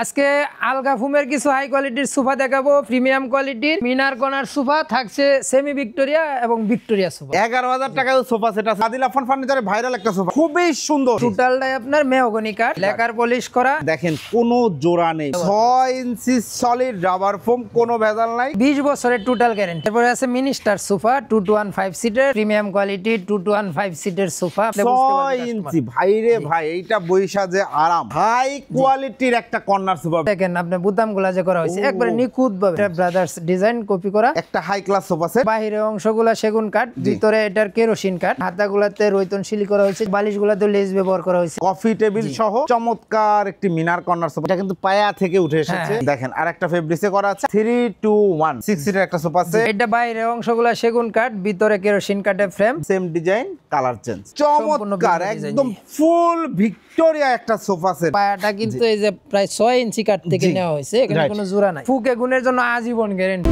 আজকে আলগা ফুমের কিছু হাই কোয়ালিটির সোফা দেখাবো, প্রিমিয়াম কোয়ালিটির মিনার কর্নার সোফা থাকছে, সেমি ভিক্টোরিয়া এবং ভিক্টোরিয়া সোফা। 11,000 টাকায় সোফা সেট আছে। আদিল আফান ফার্নিচারে ভাইরাল একটা সোফা, খুবই সুন্দর। টোটালটাই আপনার মেহগনি কাঠ, লেকার পলিশ করা। দেখেন কোনো জোড়া নেই, 6 ইঞ্চি সলিড রাবার ফোম, কোনো ভেজাল নাই, 20 বছরের টোটাল গ্যারান্টি। তারপরে আছে মিনিস্টার সোফা 2 to 1 5 সিটের প্রিমিয়াম কোয়ালিটি 2 to 1 5 সিটের সোফা। 6 ইঞ্চি ভাইরে ভাই, এইটা বইসা যে আরাম, হাই কোয়ালিটির একটা কর্নার সোফা। দেখেন আপনার বুতামগুলা যে করা হয়েছে একবারে নিখুঁত ভাবে ব্রাদার্স ডিজাইন কপি করা, একটা হাই ক্লাস সোফা সেট। বাহিরের অংশগুলা সেগুন কাঠ, ভিতরে এটার কেরোসিন কাঠ, হাতাগুলাতে রয়তন শিলি করা হয়েছে, বালিশগুলাতে লেস ব্যবহার করা হয়েছে। কফি টেবিল সহ চমৎকার একটি মিনার কর্নার সোফা, এটা কিন্তু পায়া থেকে উঠে এসেছে। দেখেন আরেকটা ফেব্রিক্সে করা আছে 3 to 1 6 সিটের একটা সোফা সেট। এটা বাইরের অংশগুলা সেগুন কাঠ, ভিতরে কেরোসিন কাঠের frame, same design, colour change, চমৎকার একদম ফুল ভিক্টোরিয়া একটা সোফা সেট। পায়াটা কিন্তু এই যে প্রায় 6 ইঞ্চি কাঠ থেকে নেওয়া হয়েছে, এখানে কোনো জোড়া নাই। ফুকে গুণের জন্য আজীবন গ্যারান্টি।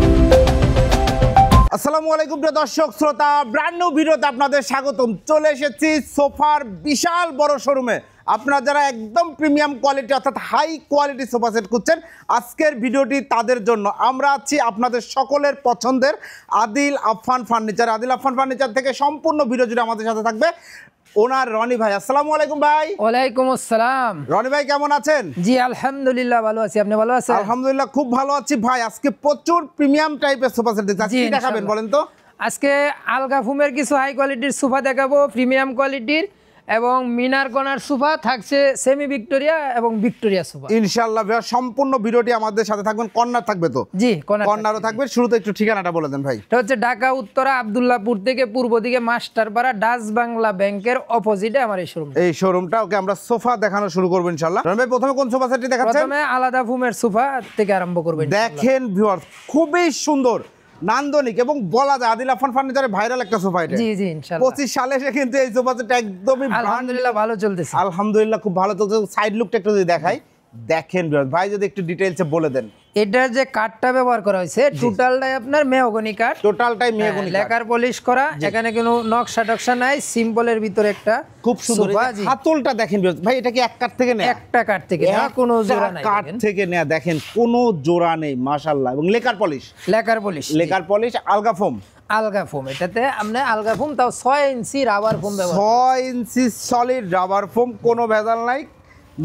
আসসালামু আলাইকুম প্রিয় দর্শক শ্রোতা, ব্র্যান্ড নিউ ভিডিওতে আপনাদের স্বাগতম। চলে এসেছি সোফার বিশাল বড় শোরুমে। আপনারা যারা একদম প্রিমিয়াম কোয়ালিটি অর্থাৎ হাই কোয়ালিটি সোফা সেট খুঁজছেন, আজকের ভিডিওটি তাদের জন্য। আমরা আছি আপনাদের সকলের পছন্দের আদিল আফান ফার্নিচার। আদিল আফান ফার্নিচার থেকে সম্পূর্ণ ভিডিও জুড়ে আমাদের সাথে থাকবে ওনার রনি ভাই। আসসালামু আলাইকুম ভাই। ওয়ালাইকুম আসসালাম। রনি ভাই কেমন আছেন? জি আলহামদুলিল্লাহ ভালো আছি, আপনি ভালো আছেন? আলহামদুলিল্লাহ খুব ভালো আছি ভাই। আজকে প্রচুর প্রিমিয়াম টাইপের সোফা সেট কি দেখাবেন বলেন তো? আজকে আলগা ফুমের কিছু হাই কোয়ালিটির সোফা দেখাবো, প্রিমিয়াম কোয়ালিটির, এবং মিনার কর্নার সোফা থাকছে, সেমি ভিক্টোরিয়া এবং ভিক্টোরিয়া সোফা। ইনশাআল্লাহ সম্পূর্ণ ভিডিওটি আমাদের সাথে থাকবেন। কর্নার থাকবে তো? জি কর্নারও থাকবে। শুরুতে একটু ঠিকানাটা বলে দেন ভাই। এটা হচ্ছে ঢাকা উত্তরা আব্দুল্লাহপুর থেকে পূর্ব দিকে মাস্টারপাড়া ডাচ বাংলা ব্যাংকের অপোজিটে আমার এই শোরুম। এই শোরুমটা ওকে আমরা সোফা দেখানো শুরু করব ইনশাআল্লাহ। রনি ভাই প্রথমে কোন সোফা সেটটি দেখাচ্ছেন? প্রথমে আলাদা ফুমের সোফা থেকে আরম্ভ করবেন। দেখেন ভিউয়ার্স, খুবই সুন্দর নান্দনিক এবং বলা যায় আদিল আফান ফার্নিচারে ভাইরাল একটা সোফা এটা। জি জি ইনশাআল্লাহ 25 সালে এসে কিন্তু এই সোফা সেটটা একদমই আলহামদুলিল্লাহ ভালো চলতেছে। আলহামদুলিল্লাহ খুব ভালো চলছে। সাইড লুকটা একটু যদি দেখাই, দেখেন ভিউয়ার্স, ভাই যদি একটু ডিটেইলসে বলে দেন। এটার যে কাঠটা ব্যবহার করা হয়েছে টোটালটাই আপনার মেহগনি কাঠ, টোটালটাই মেহগনি কাঠ, লেকার পলিশ করা, এখানে কোনো নকশা টকশা নাই, সিম্পলের ভিতরে একটা খুব সুন্দর হাতলটা দেখেন ভাই। এটা কি এক কাঠ থেকে নেয়া? একটা কাঠ থেকে না, কোনো জোড়া নাই, কাঠ থেকে নেয়া। দেখেন কোনো জোড়া নেই মাশাআল্লাহ। এবং লেকার পলিশ, লেকার পলিশ আলগা ফোম, আলগা ফোম। এটাতে আমরা আলগা ফোম, তাও 6 ইঞ্চি রাবার ফোম ব্যবহার, 6 ইঞ্চি সলিড রাবার ফোম, কোনো ভেজাল নাই,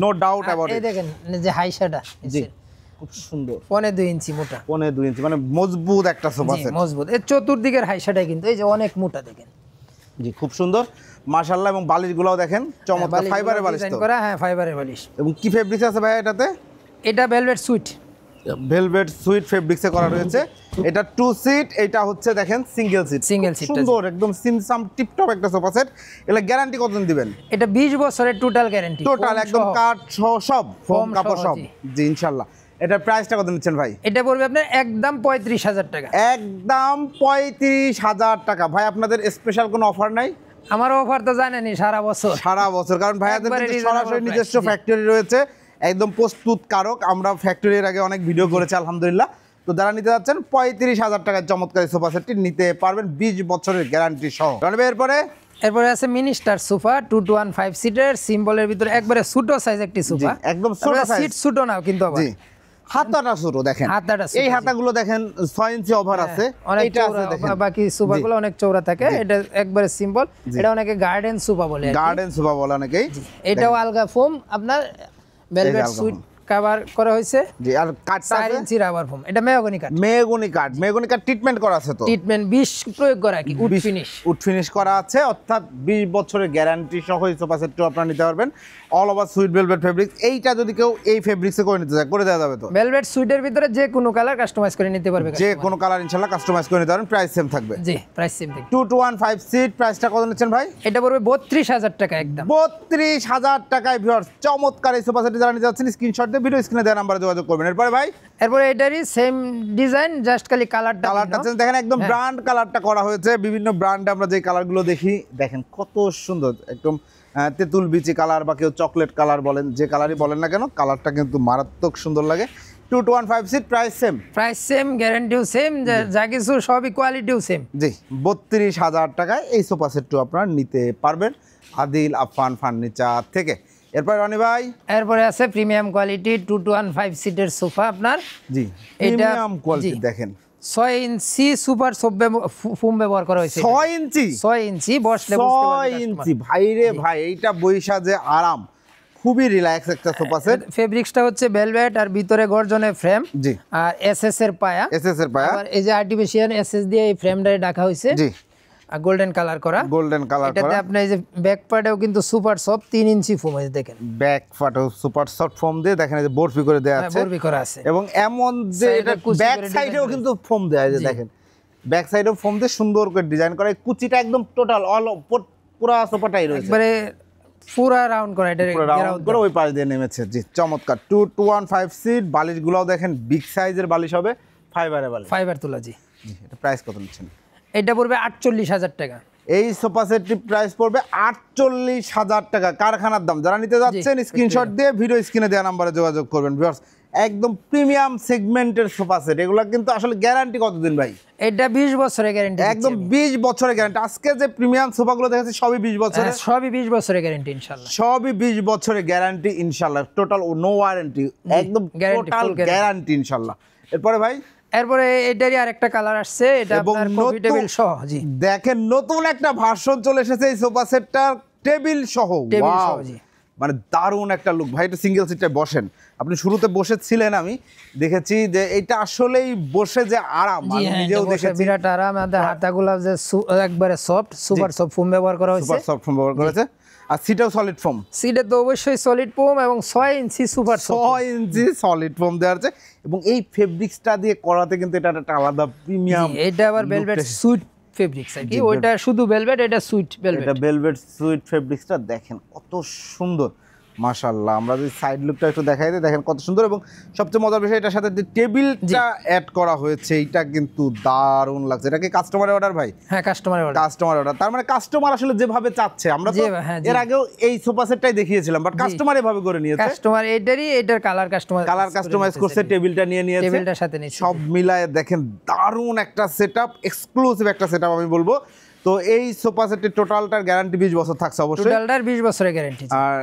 নো ডাউট অ্যাবাউট ইট। এই দেখেন যে হাইশাটা, জি খুব সুন্দর, 1.5 ইঞ্চি মোটা, 1.5 ইঞ্চি, মানে মজবুত একটা সোফা সেট, মজবুত। এর চতুর্দিকের হাইশাটা কিন্তু এই যে অনেক মোটা, দেখেন। জি খুব সুন্দর মাশাআল্লাহ। এবং বালিশগুলোও দেখেন চমৎকার, ফাইবারের বালিশ তো করা। হ্যাঁ ফাইবারের বালিশ। এবং কি ফেব্রিক্স আছে ভাই এটাতে? এটা ভেলভেট সুইট, ভেলভেট সুইট ফেব্রিক্সে করা রয়েছে। এটা 2 সিট, এটা হচ্ছে দেখেন সিঙ্গেল সিট, সুন্দর একদম সিমসাম টিপটপ একটা সোফা সেট। এলা গ্যারান্টি কতদিন দিবেন? এটা 20 বছরের টোটাল গ্যারান্টি, টোটাল একদম কাঠ সহ সব, ফোম কাপড় সব। জি ইনশাআল্লাহ। এটার প্রাইসটা কত নিচ্ছেন ভাই? এটা পড়বে আপনার একদম 35,000 টাকা। একদম 35,000 টাকা। ভাই আপনাদের স্পেশাল কোনো অফার নাই? আমার অফার তো জানেনই সারা বছর, কারণ ভাইয়াদের সরাসরি নিজস্ব ফ্যাক্টরি রয়েছে, একদম প্রস্তুতকারক। আমরা ফ্যাক্টরির আগে অনেক ভিডিও করেছি আলহামদুলিল্লাহ। তো যারা নিতে যাচ্ছেন 35,000 টাকায় চমৎকার সোফা সেটটি নিতে পারবেন 20 বছরের গ্যারান্টি সহ। এরপরে আছে মিনিস্টার সোফা 2 to 1 5 সিটের, সিম্বলের ভিতরে একবারে ছোট সাইজ একটি সোফা, একদম ছোট সাইজ, সিট ছোট না কিন্তু আবার হাতাটা ছোট। দেখেন এই হাতাগুলো দেখেন 6 ইঞ্চি ওভার আছে, এটা আছে দেখেন। বাকি সোফাগুলো অনেক চওড়া থাকে, এটা একবারে সিম্পল। এটা অনেকে গার্ডেন সোফা বলে, অনেকেই। এটাও আলগা ফোম, আপনার ভেলভেট সুইট কভার করা হয়েছে। জি আর কাঠটা 4 ইঞ্চি রাবার ফোম। এটা মেহগনি কাঠ ট্রিটমেন্ট করা আছে তো? ট্রিটমেন্ট 20 প্রয়োগ করা, কি উড ফিনিশ করা আছে, অর্থাৎ 20 বছরের গ্যারান্টি সহ এই সোফা সেটটা আপনারা নিতে পারবেন। All over sweet velvet fabrics. এইটা যদি কেউ এই ফেব্রিক্সে করে নিতে চায়, করে দেওয়া যাবে তো? ভেলভেট সুইটের ভিতরে যে কোনো কালার কাস্টমাইজ করে নিতে পারবে, যে কোনো কালার ইনশাআল্লাহ কাস্টমাইজ করে নিতে পারবেন। প্রাইস সেম থাকবে? জি প্রাইস সেম থাকবে। 2 to 1 5 সিট, প্রাইসটা কত নিচ্ছেন ভাই? এটা পড়বে 32,000 টাকা একদম। 32,000 টাকায় ভিউয়ার্স চমৎকার এই সোফা সেটটি যারা নিতে যাচ্ছেন স্ক্রিনশট দিয়ে ভিডিও স্ক্রিনে দেওয়া নাম্বারে যোগাযোগ করবেন। এরপরে ভাই এরপরে এটারই সেম ডিজাইন, জাস্ট খালি কালারটা দেখেন একদম ব্র্যান্ড কালারটা করা হয়েছে। বিভিন্ন ব্র্যান্ডে আমরা যে কালারগুলো দেখি, দেখেন কত সুন্দর, একদম তেঁতুল বিচি কালার বা কেউ চকলেট কালার বলেন, যে কালারই বলেন না কেন, কালারটা কিন্তু মারাত্মক সুন্দর লাগে। 2 to 1 5 সিট, প্রাইস সেম, গ্যারান্টিও সেম, যা কিছু সবই কোয়ালিটিও সেম। জি 32,000 টাকায় এই সোফা সেটটি আপনারা নিতে পারবেন আদিল আফান ফার্নিচার থেকে। এরপর রনি ভাই, এরপরে আছে প্রিমিয়াম কোয়ালিটি 215 সিটের সোফা আপনার। জি এটা প্রিমিয়াম কোয়ালিটি দেখেন 6 ইঞ্চি সুপার ফোম ব্যবহার করা হয়েছে। 6 ইঞ্চি 6 ইঞ্চি বসলে বুঝতে 6 পারবে ইঞ্চি ভাই রে ভাই, এইটা বৈশা যে আরাম, খুবই রিল্যাক্স একটা সোফা সেট। ফেব্রিক্সটা হচ্ছে ভেলভেট আর ভিতরে গর্জনের ফ্রেম, জি আর এসএস এর পায়া, এসএস এর পায়া, আর এই যে আর্টিফিশিয়াল এসএস দিয়ে এই ফ্রেমটা ঢাকা হয়েছে, জি আর গোল্ডেন কালার করা। গোল্ডেন কালার এটাতে করা, আপনি এই যে ব্যাক পার্টেও কিন্তু সুপার সফট 3 ইঞ্চি ফোম আছে দেখেন, ব্যাক ফাটো সুপার সফট ফোম দিয়ে দেখেন এই যে বরফি করে দেয়া আছে, বরবি করা আছে। এবং এমন যে Side এ এটা কুচি ব্যাক করে সাইডেও design কিন্তু ফোম দেয়া আছে, দেখেন ব্যাক সাইডেও ফোম দিয়ে সুন্দর করে ডিজাইন করা, এই কুচিটা একদম টোটাল অল পুরো সোফাটাই রয়েছে, একবারে পুরা রাউন্ড করা, এটা পুরো রাউন্ড করে ওই পাশ দিয়ে নেমেছে। জি চমৎকার। 215 সিট, বালিশগুলোও দেখেন বিগ সাইজের বালিশ হবে, ফাইবারের বালিশ। ফাইবার তোলা। জি জি এটা প্রাইস কত নিচ্ছেন? এটা পড়বে 48,000 টাকা। এই সোফা সেটটি প্রাইস পড়বে 48,000 টাকা, কারখানার দাম। যারা নিতে যাচ্ছেন স্ক্রিনশট দিয়ে ভিডিও স্ক্রিনে দেওয়া নাম্বারে যোগাযোগ করবেন। ভিউয়ার্স একদম প্রিমিয়াম সেগমেন্টের সোফা সেট, এগুলো কিন্তু আসলে গ্যারান্টি কতদিন ভাই? এটা 20 বছরের গ্যারান্টি, একদম 20 বছরের গ্যারান্টি। আজকে যে প্রিমিয়াম সোফাগুলো দেখাচ্ছি সবই 20 বছরের, সবই 20 বছরের গ্যারান্টি ইনশাআল্লাহ, সবই 20 বছরের গ্যারান্টি ইনশাআল্লাহ, টোটাল নো ওয়ারেন্টি, একদম টোটাল গ্যারান্টি ইনশাআল্লাহ। এরপরে ভাই, এরপরে এটারই আরেকটা কালার আসছে, এটা এবং আপনার কফি টেবিল সহ। জি দেখেন নতুন একটা ভার্সন চলে এসেছে এই সোফা সেটটার, টেবিল সহ। টেবিল ওয়াও, সহ, জি। মানে দারুণ একটা লুক ভাই। এটা সিঙ্গেল সিটটায় বসেন, আপনি শুরুতে বসেছিলেন, আমি দেখেছি যে এটা আসলেই বসে যে আরাম, জি আমি হ্যাঁ, নিজেও এটা বসে দেখেছি। বিরাট আরাম, আমাদের হাতাগুলো যে একবারে সফট, সুপার সফট ফোম ব্যবহার করা হয়েছে, সুপার সফট ফোম ব্যবহার করেছে, আর সিটাও সলিড ফোম। সিটে তো অবশ্যই সলিড ফোম এবং 6 ইঞ্চি সুপার সফট, 6 ইঞ্চি সলিড ফোম দেওয়া আছে, এবং এই ফেব্রিক্সটা দিয়ে করাতে কিন্তু এটা একটা আলাদা প্রিমিয়াম। এটা আবার ভেলভেট সুইট ফেব্রিক্স আর কি, ওইটা শুধু ভেলভেট, এটা সুইট ভেলভেট। এটা ভেলভেট সুইট ফেব্রিক্সটা দেখেন কত সুন্দর, মাশাআল্লাহ। আমরা যদি সাইড লুকটা একটু দেখাই দিই, দেখেন কত সুন্দর, এবং সবচেয়ে মজার বিষয় এটার সাথে যে টেবিলটা অ্যাড করা হয়েছে, এটা কিন্তু দারুণ লাগছে। এটা কি কাস্টমারের অর্ডার ভাই? হ্যাঁ কাস্টমারের অর্ডার, কাস্টমার অর্ডার, তার মানে কাস্টমার আসলে যেভাবে চাচ্ছে, আমরা তো হ্যাঁ, এর আগেও এই সোফা সেটটাই দেখিয়েছিলাম, বাট কাস্টমার এভাবে করে নিয়েছে। কাস্টমার এটার কালার কাস্টমাইজ করছে, টেবিলটা নিয়ে নিয়েছে, টেবিলটার সাথে নিয়েছে, সব মিলায়ে দেখেন দারুণ একটা সেটআপ, এক্সক্লুসিভ একটা সেটআপ আমি বলবো। তো এই সোফা সেটের টোটালটার গ্যারান্টি 20 বছর থাকছে অবশ্যই, টোটালটার 20 বছরের গ্যারান্টি। আর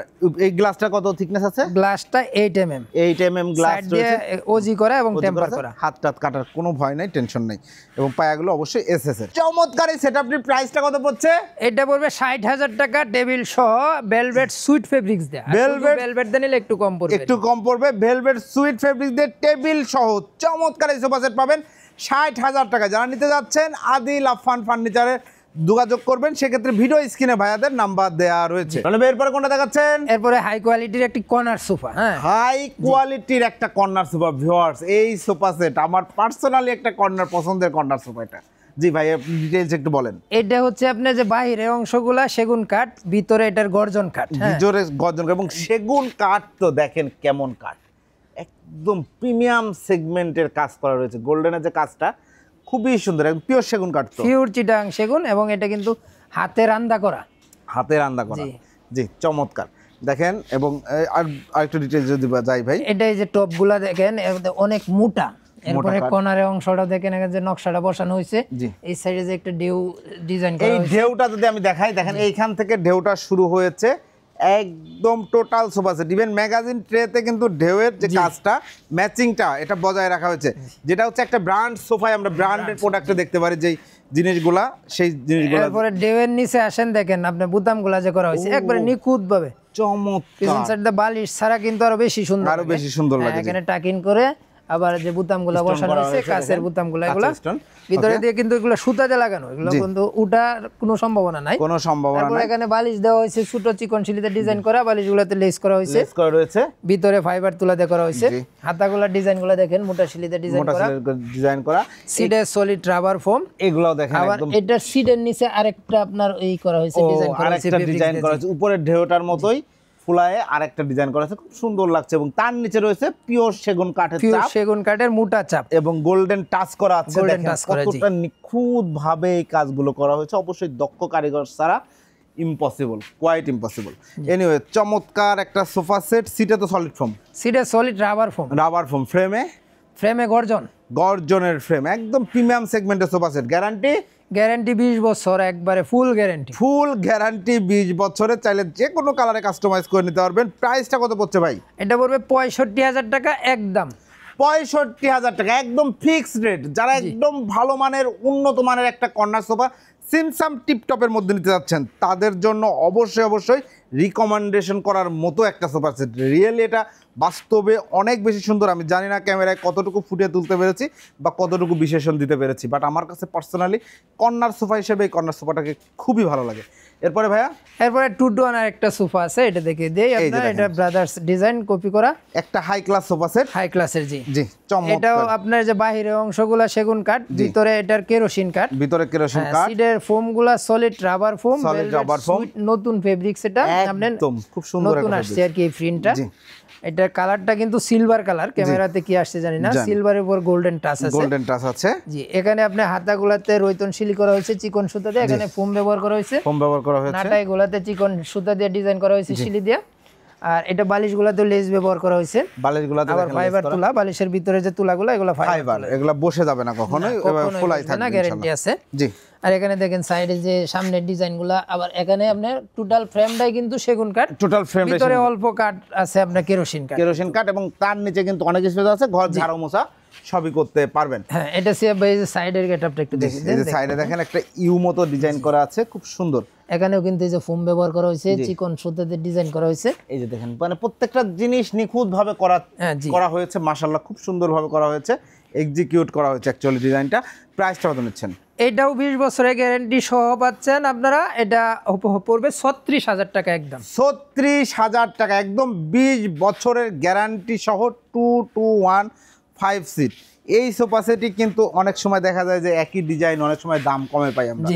এই গ্লাসটা কত থিকনেস আছে? গ্লাসটা 8 mm, 8 mm গ্লাস সাইড দিয়ে রয়েছে, ওজি করা এবং টেম্পার করা, হাত টাত কাটার কোনো ভয় নাই, টেনশন নাই, এবং পায়াগুলো অবশ্যই এসএস এর। চমৎকার এই সেটআপটির প্রাইসটা কত পড়ছে? এটা পড়বে 60,000 টাকা, টেবিল সহ ভেলভেট সুইট ফেব্রিক্স দেয়া। ভেলভেট দিয়ে নিলে একটু কম পড়বে, একটু কম পড়বে। ভেলভেট সুইট ফেব্রিক্স দিয়ে টেবিল সহ চমৎকার এই সোফা সেট পাবেন 60,000 টাকা। যারা নিতে যাচ্ছেন আদিল আফফান ফার্নিচারে যোগাযোগ করবেন, সেক্ষেত্রে ভিডিও স্ক্রিনে ভাইয়াদের নাম্বার দেওয়া রয়েছে। তাহলে এরপরে কোনটা দেখাচ্ছেন? এরপরে হাই কোয়ালিটির একটি কর্নার সোফা। হ্যাঁ হাই কোয়ালিটির একটা কর্নার সোফা। ভিউয়ার্স এই সোফা সেট আমার পার্সোনালি একটা কর্নার পছন্দের কর্নার সোফা এটা। জি ভাই আপনি ডিটেইলস একটু বলেন। এটা হচ্ছে আপনার যে বাইরের অংশগুলা সেগুন কাঠ, ভিতরে এটার গর্জন কাঠ, ভিতরে গর্জন কাঠ, এবং সেগুন কাঠ তো দেখেন কেমন কাঠ, একদম প্রিমিয়াম সেগমেন্টের কাজ করা রয়েছে। গোল্ডেনের যে কাজটা খুবই সুন্দর, একদম পিওর সেগুন কাঠ, তো পিওর চিটাং সেগুন, এবং এটা কিন্তু হাতে রান্দা করা, হাতে রান্না করা। জি চমৎকার দেখেন। এবং আরেকটু ডিটেইলস যদি যাই ভাই, এটা এই যে টপগুলা দেখেন অনেক মোটা, এরপরে কর্নারের অংশটা দেখেন যে নকশাটা বসানো হয়েছে, এই সাইডে যে একটা ঢেউ ডিজাইন করা এই হয়েছে। ঢেউটা যদি আমি দেখাই, দেখেন এইখান থেকে ঢেউটা শুরু হয়েছে, একদম total sofa set. Even magazine ট্রেতে কিন্তু ঢেউয়ের যে কাজটা, ম্যাচিংটা এটা বজায় রাখা হয়েছে, যেটা হচ্ছে একটা ব্র্যান্ড সোফায় আমরা ব্র্যান্ডের প্রোডাক্টে দেখতে পারি যেই জিনিসগুলা, সেই জিনিসগুলা। এরপরে ঢেউয়ের নিচে আসেন, দেখেন আপনার বুতামগুলা যে করা হয়েছে একবারে নিখুঁত ভাবে, চমৎকার। পিছন সাইডে বালিশ ছাড়া কিন্তু আরো বেশি সুন্দর, আরো বেশি সুন্দর লাগে। এখানে টাকিন করে আবার যে বুতামগুলা বসানো হয়েছে, কাঁচের বুতামগুলা, এগুলা ভিতরে দিয়ে কিন্তু এগুলো সুতাতে লাগানো, এগুলো কিন্তু উঠার কোনো সম্ভাবনা নাই, কোনো সম্ভাবনা তারপর নাই। এখানে বালিশ দেওয়া হয়েছে ছোট চিকন শিলিতে ডিজাইন করা, বালিশগুলোতে লেস করা হয়েছে, লেস করা রয়েছে, ভিতরে ফাইবার তুলাতে করা হয়েছে, হাতাগুলা ডিজাইনগুলো দেখেন মোটা শিলিতে ডিজাইন মোটা করা, ডিজাইন করা, সিডে সলিড রাবার ফোম, এগুলাও দেখেন আবার একদম। এটার সিডের নিচে আরেকটা আপনার এই করা হয়েছে, ডিজাইন করা হয়েছে, আরেকটা ডিজাইন করা হয়েছে উপরের ঢেউটার মতোই ফুলায়ে আরেকটা ডিজাইন করা আছে, খুব সুন্দর লাগছে। এবং তার নিচে রয়েছে পিওর সেগুন কাঠের পিওর চাপ, সেগুন কাঠের মোটা চাপ, এবং গোল্ডেন টাচ করা আছে। Golden দেখেন touch করা, জি। কতটা নিখুঁত ভাবে এই কাজগুলো করা হয়েছে, অবশ্যই দক্ষ কারিগর ছাড়া ইম্পসিবল, কোয়াইট ইম্পসিবল। এনিওয়ে চমৎকার একটা সোফা সেট। সিটে তো সলিড ফোম, সিডে solid rubber foam, rubber foam, ফ্রেমে ফ্রেমে গর্জনের ফ্রেম, একদম প্রিমিয়াম সেগমেন্টের সোফা সেট। গ্যারান্টি 20 বছর, একবারে ফুল গ্যারান্টি 20 বছরের। চাইলে যে কোনো কালারে কাস্টমাইজ করে নিতে পারবেন। প্রাইসটা কত পড়ছে ভাই? এটা পড়বে 65,000 টাকা একদম। 65,000 টাকা একদম ফিক্সড রেট। যারা একদম ভালো মানের উন্নত মানের একটা কর্নার সোফা সিমসাম টিপটপের মধ্যে নিতে যাচ্ছেন, তাদের জন্য অবশ্যই রিকমেন্ডেশন করার মতো একটা সোফা সেট। রিয়েলি এটা বাস্তবে অনেক বেশি সুন্দর। আমি জানি না ক্যামেরায় কতটুকু ফুটিয়ে তুলতে পেরেছি বা কতটুকু বিশেষণ দিতে পেরেছি, বাট আমার কাছে পার্সোনালি কর্নার সোফা হিসেবে এই কর্নার সোফাটাকে খুবই ভালো লাগে। এরপরে ভাইয়া, এরপরে 2-2 আর একটা সোফা আছে, এটা দেখে দেই আপনার। এটা ব্রাদার্স ডিজাইন কপি করা একটা high class sofa set, high ক্লাসের। জি চমৎকার। এটাও আপনার যে বাহিরের অংশগুলো সেগুন কাঠ, ভিতরে এটার কেরোসিন কাঠ, ভিতরে কেরোসিন কাঠ। সিডের ফোমগুলো সলিড রাবার ফোম, নতুন ফেব্রিক্স। এটা একদম খুব সুন্দর নতুন আসছে আর কি এই প্রিন্টটা। এটার কালারটা কিন্তু সিলভার কালার, ক্যামেরাতে কি আসছে জানি না। সিলভারের উপর গোল্ডেন টাচ আছে। জি এখানে আপনি হাতাগুলাতে রয়তন শিলি করা হয়েছে চিকন সুতা দিয়ে। এখানে ফোম ব্যবহার করা হয়েছে, নাটাই গুলাতে চিকন সুতা দিয়ে ডিজাইন করা হয়েছে শিলি দিয়ে। আর এটা বালিশগুলাতে লেস ব্যবহার করা হয়েছে, বালিশগুলাতে আবার ফাইবার তুলা। বালিশের ভিতরে যে তুলাগুলো এগুলো ফাইবার, এগুলো বসে যাবে না কখনোই, খোলাই থাকবে না, গ্যারান্টি আছে। জি আর এখানে দেখেন সাইডে যে সামনের ডিজাইনগুলো, আবার এখানে আপনার টোটাল ফ্রেমটাই কিন্তু সেগুন কাঠ, ভিতরে অল্প কাঠ আছে আপনার কেরোসিন কাঠ, এবং তার নিচে কিন্তু অনেক স্পেস আছে, ঘর ঝাড়ু মোছা সবই করতে পারবেন। হ্যাঁ এটা সাইডের গেটআপটা একটু দেখেন, এই যে সাইডে দেখেন একটা ইউ মতো ডিজাইন করা আছে, খুব সুন্দর। এখানেও কিন্তু এই যে ফোম ব্যবহার করা হয়েছে, চিকন সুতাতে ডিজাইন করা হয়েছে। এই যে দেখেন মানে প্রত্যেকটা জিনিস নিখুঁত ভাবে করা হয়েছে, মাশাআল্লাহ খুব সুন্দরভাবে করা হয়েছে, এক্সিকিউট করা হয়েছে অ্যাকচুয়ালি ডিজাইনটা। প্রাইসটা কত নিচ্ছেন? এটাও 20 বছরের গ্যারান্টি সহ পাচ্ছেন আপনারা। এটা পড়বে 36,000 টাকা একদম। 36,000 টাকা একদম 20 বছরের গ্যারান্টি সহ 2-2-1-5 সিট। এই সোফা সেটই কিন্তু অনেক সময় দেখা যায় যে একই ডিজাইন অনেক সময় দাম কমে পাই আমরা।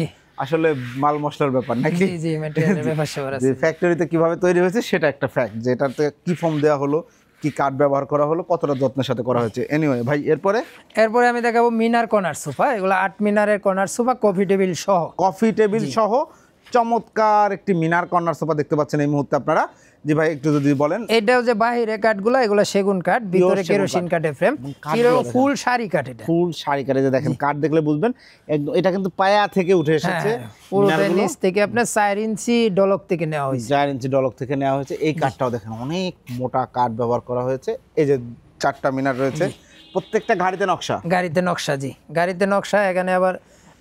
আসলে মাল মশলার ব্যাপার নাকি? জি ম্যাটেরিয়ালের ব্যাপার সবার আছে। ফ্যাক্টরিতে কিভাবে তৈরি হয়েছে সেটা একটা ফ্যাক্ট, যে এটাতে কি ফোম দেওয়া হলো, কি কাঠ ব্যবহার করা হলো, কতটা যত্নের সাথে করা হয়েছে। এনিওয়ে ভাই, এরপরে আমি দেখাবো মিনার কর্নার সোফা। এগুলো 8 মিনারের কর্নার সোফা, কফি টেবিল সহ চমৎকার একটি মিনার কর্নার সোফা দেখতে পাচ্ছেন এই মুহূর্তে আপনারা। জি ভাই একটু যদি বলেন। এটাও যে বাহিরে কাঠগুলো এগুলো সেগুন কাঠ, ভিতরে কেরোসিন কাঠের ফ্রেম, ফুল শাড়ি কাঠ। এটা ফুল শাড়ি কাঠে যে দেখেন কাঠ দেখলে বুঝবেন একদম এটা কিন্তু পায়া থেকে উঠে এসেছে, পুরোটা নিচ থেকে আপনার 4 ইঞ্চি ডলক থেকে নেওয়া হয়েছে। 4 ইঞ্চি ডলক থেকে নেওয়া হয়েছে। এই কাঠটাও দেখেন অনেক মোটা কাঠ ব্যবহার করা হয়েছে। এই যে 4টা মিনার রয়েছে, প্রত্যেকটা গাড়িতে নকশা। জি গাড়িতে নকশা। এখানে আবার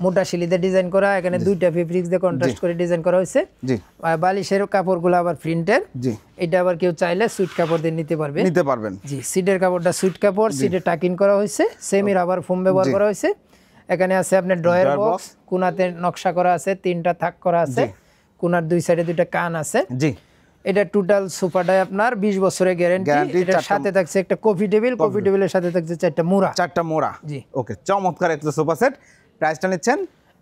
মোটা শিলিতে ডিজাইন করা, এখানে 2টা ফেব্রিক্স দিয়ে কন্ট্রাস্ট করে ডিজাইন করা হয়েছে। জি আর বালিশের কাপড়গুলো আবার প্রিন্টের। জি এটা আবার কেউ চাইলে সুইট কাপড় দিয়ে নিতে পারবেন। জি সিটের কাপড়টা সুইট কাপড়, সিটে টাকিং করা হয়েছে, সেমি রাবার ফোম ব্যবহার করা হয়েছে। এখানে আছে আপনার ড্রয়ার বক্স, কোনাতে নকশা করা আছে, 3টা থাক করা আছে, কোনার 2 সাইডে 2টা কান আছে। জি এটা টোটাল সোফাটাই আপনার 20 বছরের গ্যারান্টি। এটার সাথে থাকছে একটা কফি টেবিলের সাথে থাকছে 4টা মোড়া। জি ওকে, চমৎকার একটা সোফা সেট। প্রাইসটা নিচ্ছেন?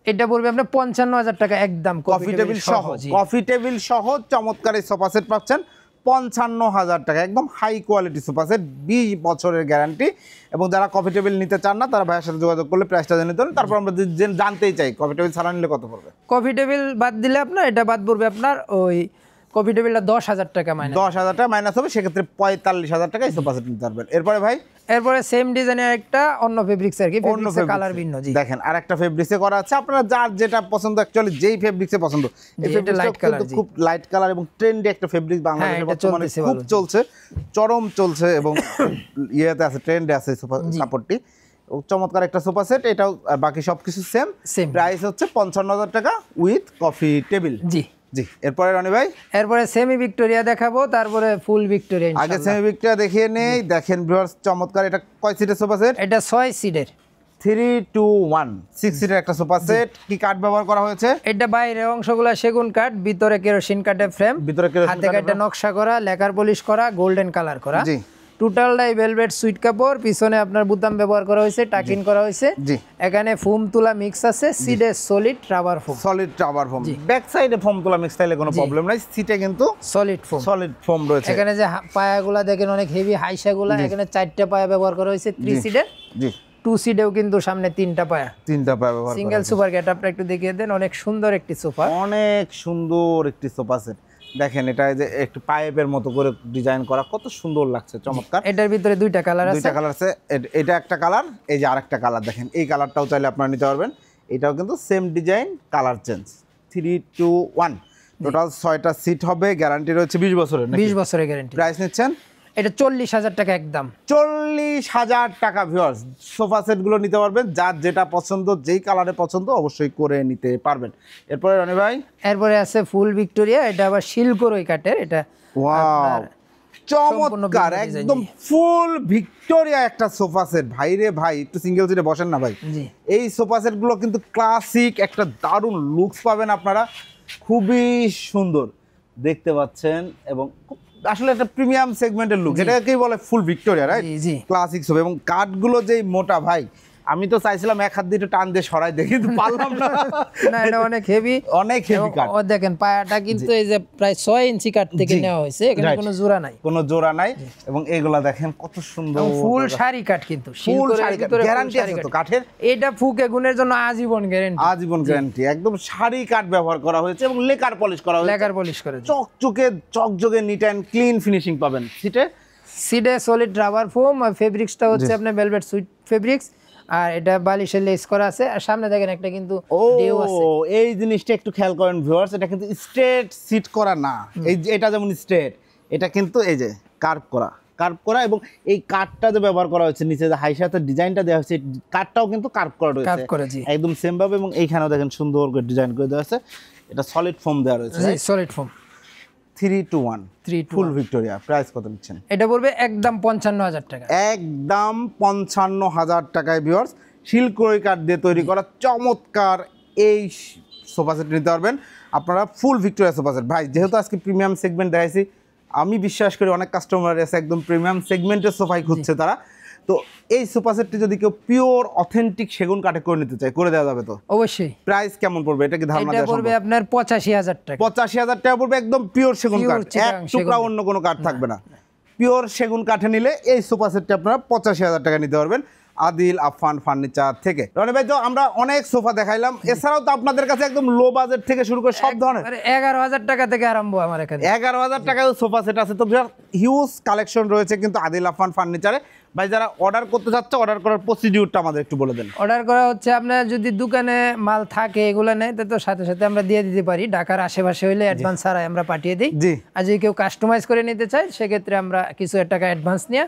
এটা পড়বে আপনার 55,000 টাকা একদম, কফি টেবিল সহ চমৎকার এই সোফা সেট পাচ্ছেন 55,000 টাকা, একদম হাই কোয়ালিটি সোফা সেট, 20 বছরের গ্যারান্টি। এবং যারা কফি টেবিল নিতে চান না তারা ভাইয়ের সাথে যোগাযোগ করলে প্রাইসটা জেনে নিতে পারেন। তারপর আমরা জানতেই চাই কফি টেবিল ছাড়া নিলে কত পড়বে? কফি টেবিল বাদ দিলে আপনার এটা বাদ পড়বে আপনার ওই কফি টেবিলটা 10,000 টাকা মাইনাস, 10,000 টাকা মাইনাস হবে, সেক্ষেত্রে 45,000 টাকা এই সোফা সেট নিতে পারবেন। এরপরে ভাই, এরপরে সেম ডিজাইনের একটা অন্য ফেব্রিক্স আর কি, ফেব্রিক্সের কালার ভিন্ন। জি দেখেন আরেকটা ফেব্রিক্সে করা আছে, আপনারা যার যেটা পছন্দ, অ্যাকচুয়ালি যেই ফেব্রিক্সে পছন্দ। এই ফেব্রিকটা কিন্তু খুব লাইট কালার এবং ট্রেন্ডি একটা ফেব্রিক, বাংলাদেশে বর্তমানে খুব চলছে, চরম চলছে এবং ইয়েতে আছে, ট্রেন্ডে আছে সোফা কাপড়টি। চমৎকার একটা সোফা সেট, এটাও বাকি সবকিছু সেম। প্রাইস হচ্ছে 55,000 টাকা উইথ কফি টেবিল। জি জি এরপরে রনি ভাই, এরপরে সেমি ভিক্টোরিয়া দেখাবো, তারপরে ফুল ভিক্টোরিয়া। আগে সেমি ভিক্টোরিয়া দেখিয়ে নেই। দেখেন ভিউয়ার্স চমৎকার, এটা কয় সিটের সোফা সেট? এটা 6 সিটের, 3-2-1 6 সিটের একটা সোফা সেট। কি কাঠ ব্যবহার করা হয়েছে? এটা বাইরের অংশগুলো সেগুন কাঠ, ভিতরে কেরোসিন কাঠের ফ্রেম, হাতে কাটা নকশা করা, লেকার পলিশ করা, গোল্ডেন কালার করা। জি টোটালটাই ভেলভেট সুইট কাপড়, পিছনে আপনার বুতাম ব্যবহার করা হয়েছে, টাকিং করা হয়েছে। এখানে ফোম তুলা মিক্স আছে, সিটে সলিড রাবার ফোম, ব্যাক সাইডে ফোম তুলা মিক্স থাকলে কোনো প্রবলেম নাই, সিটে কিন্তু সলিড ফোম রয়েছে। এখানে যে পায়াগুলা দেখেন অনেক হেভি হাইসাগুলা, এখানে 4টা পায়া ব্যবহার করা হয়েছে 3 সিটের। জি 2 সিটেও কিন্তু সামনে 3টা পায়া ব্যবহার করা। সিঙ্গেল সুপার গেটআপটা একটু দেখিয়ে দেন, অনেক সুন্দর একটি সোফা, অনেক সুন্দর একটি সোফা সেট। দেখেন এটা যে একটু পাইপের মতো করে ডিজাইন করা, কত সুন্দর লাগছে, চমৎকার। এটার ভিতরে দুইটা কালার আছে, দুইটা কালার আছে, এটা একটা কালার, এই যে আরেকটা কালার দেখেন, এই কালারটাও চাইলে আপনারা নিতে পারবেন। এটাও কিন্তু same design, colour change. 3, 2, 1 total 6টা সিট হবে, গ্যারান্টি রয়েছে 20 বছরের। 20 বছরের গ্যারান্টি। প্রাইস নিচ্ছেন এটা 40,000 টাকা একদম। 40,000 টাকা ভিউয়ার্স। সোফা সেটগুলো নিতে পারবেন, যার যেটা পছন্দ, যেই কালারে পছন্দ অবশ্যই করে নিতে পারবেন। এরপরে রনি ভাই, এরপরে আছে ফুল ভিক্টোরিয়া, এটা আবার শিলকরই কাঠের। এটা ওয়াও চমৎকার, একদম ফুল ভিক্টোরিয়া একটা সোফা সেট। ভাই রে ভাই, একটু সিঙ্গেল সিটে বসেন না ভাই। জি, এই সোফা সেটগুলো কিন্তু ক্লাসিক একটা দারুণ লুকস পাবেন আপনারা, খুবই সুন্দর দেখতে পাচ্ছেন এবং আসলে একটা প্রিমিয়াম সেগমেন্টের লুক। এটাকেই বলে ফুল ভিক্টোরিয়া, রাইট? জি, ক্লাসিক সোফা। এবং কাঠগুলো যেই মোটা ভাই, আমি তো চাইছিলাম এক হাত দিয়ে একটু টান দিয়ে সরাই দেখি, কিন্তু পারলাম না। না এটা অনেক হেভি, অনেক হেভি কাঠ। ও দেখেন পায়াটা কিন্তু এই যে প্রায় 6 ইঞ্চি কাঠ থেকে নেওয়া হয়েছে, এখানে কোনো জোড়া নাই, কোনো জোড়া নাই। এবং এইগুলা দেখেন কত সুন্দর, ফুল সারি কাঠ, কিন্তু ফুল সারি কাঠ। গ্যারান্টি আছে তো কাঠের? এটা ফুকে গুণের জন্য আজীবন গ্যারান্টি। আজীবন গ্যারান্টি, একদম সারি কাঠ ব্যবহার করা হয়েছে এবং লেকার পলিশ করা হয়েছে। লেকার পলিশ করে চকচকে নিট এন্ড ক্লিন ফিনিশিং পাবেন। সিটে সলিড রাবার ফোম, আর ফেব্রিক্সটা হচ্ছে আপনার ভেলভেট সুইট ফেব্রিক্স, আর এটা বালিশের লেস করা আছে। আর সামনে দেখেন একটা কিন্তু ডিউ আছে। এই জিনিসটা একটু খেয়াল করেন ভিউয়ার্স, এটা কিন্তু স্ট্রেট সিট করা না। এই যে এটা যেমন স্ট্রেট, এটা কিন্তু এই যে কার্ভ করা এবং এই কাঠটা যে ব্যবহার করা হয়েছে, নিচে যে হাই সাথে ডিজাইনটা দেওয়া হয়েছে, কাঠটাও কিন্তু কার্ভ করা রয়েছে একদম সেম ভাবে। এবং এইখানেও দেখেন সুন্দর করে ডিজাইন করে দেওয়া আছে। এটা সলিড ফোম দেওয়া রয়েছে, সলিড ফোম। 3, 2, 1 ফুল ভিক্টোরিয়া। প্রাইস কত নিচ্ছেন? এটা পড়বে একদম 55,000 টাকা। একদম 55,000 টাকায় ভিউয়ার্স। শিলকড়ই কাঠ দিয়ে তৈরি করা চমৎকার এই সোফা সেট নিতে পারবেন আপনারা, ফুল ভিক্টোরিয়া সোফা সেট। ভাই যেহেতু আজকে প্রিমিয়াম সেগমেন্ট দেখাইছি, আমি বিশ্বাস করি অনেক কাস্টমার আছে একদম প্রিমিয়াম সেগমেন্টের সোফাই খুঁজছে তারা। তো এই সোফা সেটটি যদি কেউ পিওর অথেন্টিক সেগুন কাঠে করে নিতে চায়, করে দেওয়া যাবে তো? অবশ্যই। প্রাইস কেমন পড়বে এটা কি ধারণা দেওয়া সম্ভব? এটা পড়বে আপনার 85,000 টাকা। 85,000 টাকা পড়বে, একদম পিওর সেগুন কাঠ, এক টুকরা অন্য কোনো কাঠ থাকবে না। পিওর সেগুন কাঠে নিলে এই সোফা সেটটি আপনারা 85,000 টাকা নিতে পারবেন আদিল আফফান ফার্নিচার থেকে। রনি ভাই, তো আমরা অনেক সোফা দেখাইলাম, এছাড়াও তো আপনাদের কাছে একদম লো বাজেট থেকে শুরু করে সব ধরনের 11,000 টাকা থেকে আরম্ভ আমার এখানে। 11,000 টাকায় সোফা সেট আছে। তো হিউজ কালেকশন রয়েছে কিন্তু আদিল আফফান ফার্নিচারে। ভাই যারা অর্ডার করতে যাচ্ছে, অর্ডার করার প্রসিডিউরটা আমাদের একটু বলে দেন। অর্ডার করা হচ্ছে, আপনার যদি দোকানে মাল থাকে এগুলো নেই তো সাথে সাথে আমরা দিয়ে দিতে পারি। ঢাকার আশেপাশে হইলে অ্যাডভান্স ছাড়াই আমরা পাঠিয়ে দিই। জি। আর যদি কেউ কাস্টমাইজ করে নিতে চায় সেক্ষেত্রে আমরা কিছু টাকা অ্যাডভান্স নিয়ে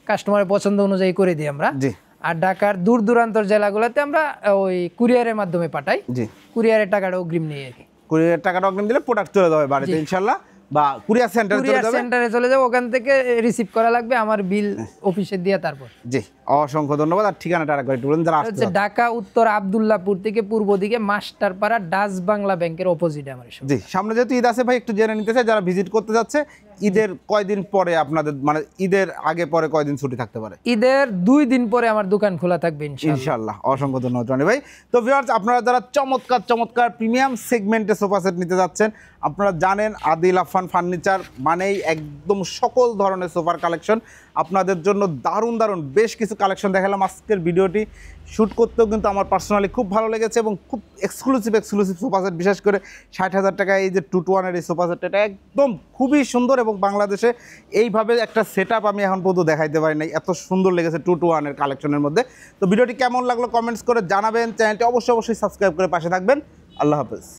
কাস্টমারের পছন্দ অনুযায়ী করে দিই আমরা। জি। আর ঢাকার দূর দূরান্তর জেলাগুলোতে আমরা ওই কুরিয়ারের মাধ্যমে পাঠাই। জি। কুরিয়ারের টাকাটা অগ্রিম নিয়ে আর কি। কুরিয়ারের টাকাটা অগ্রিম দিলে প্রোডাক্ট চলে যাবে বাড়িতে ইনশাআল্লাহ, বা কুরিয়ার সেন্টারে চলে যাবে, ওখান থেকে রিসিভ করা লাগবে, আমার বিল অফিসে দিয়ে তারপর। জি, অসংখ্য ধন্যবাদ। আর ঠিকানাটা আরেকবার একটু বলুন যারা আসছে। ঢাকা উত্তর আব্দুল্লাহপুর থেকে পূর্ব দিকে মাস্টারপাড়া ডাচ বাংলা ব্যাংকের অপোজিটে আমার। জি, সামনে যেহেতু ঈদ আছে ভাই, একটু জেনে নিতে চাই যারা ভিজিট করতে যাচ্ছে, ঈদের কয়দিন পরে আপনাদের, মানে ঈদের আগে পরে কয়দিন ছুটি থাকতে পারে? ঈদের 2 দিন পরে আমার দোকান খোলা থাকবে ইনশাআল্লাহ। অসংখ্য ধন্যবাদ রনি ভাই। তো ভিউয়ার্স, আপনারা যারা চমৎকার প্রিমিয়াম সেগমেন্টে সোফা সেট নিতে যাচ্ছেন, আপনারা জানেন আদিল আফফান ফার্নিচার মানেই একদম সকল ধরনের সোফার কালেকশন। আপনাদের জন্য দারুণ বেশ কিছু কালেকশন দেখালাম। আজকের ভিডিওটি শ্যুট করতেও কিন্তু আমার পার্সোনালি খুব ভালো লেগেছে এবং খুব এক্সক্লুসিভ সোফা সেট, বিশেষ করে 60,000 টাকায় এই যে 2 to 1 এই সোফা সেট, এটা একদম খুবই সুন্দর এবং বাংলাদেশে এইভাবে একটা সেট আমি এখন পর্যন্ত দেখাইতে পারি নাই, এত সুন্দর লেগেছে 2 to 1 এর কালেকশনের মধ্যে। তো ভিডিওটি কেমন লাগলো কমেন্টস করে জানাবেন, চ্যানেলটি অবশ্যই সাবস্ক্রাইব করে পাশে থাকবেন। আল্লাহ হাফেজ।